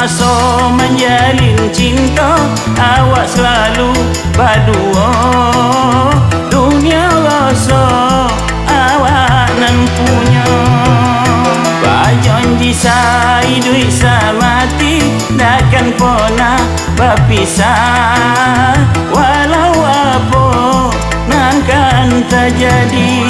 Masa-masa menjalin cinta, awak selalu berdua. Dunia rasa awak nan punya. Berjanji sehidup semati, takkan pernah berpisah. Walau apa nan kan terjadi.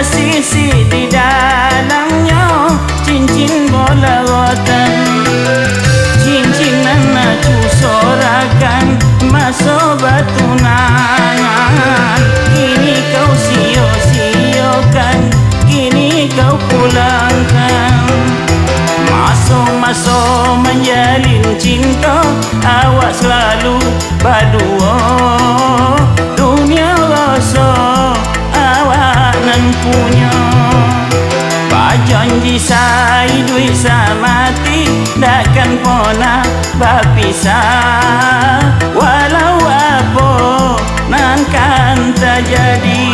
Sisi di dalamnya cincin bola rotan, cincin anak sorakan masa bertunangan. Kini kau sia-siakan, kini kau pulangkan. Masa-masa menjalin cinta, awak selalu berdua. Dunia rasa nan punya. Berjanji sehidup semati, takkan pernah berpisah. Walau apa nan kan terjadi.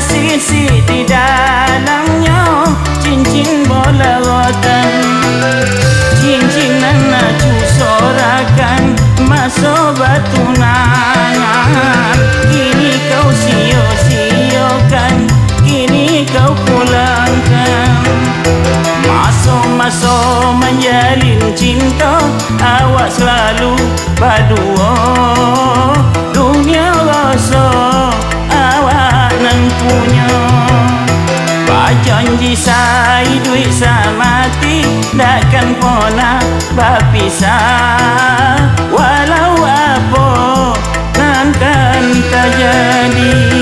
Sisi di dalamnya cincin bola rotan, cincin anak sorakan masa bertunangan. Kini kau sia-siakan, kini kau pulangkan. Masa-masa menjalin cinta, awak selalu berdua. Dunia rasa nan punya. Berjanji sehidup semati, takkan pernah berpisah. Walau apa nan kan terjadi.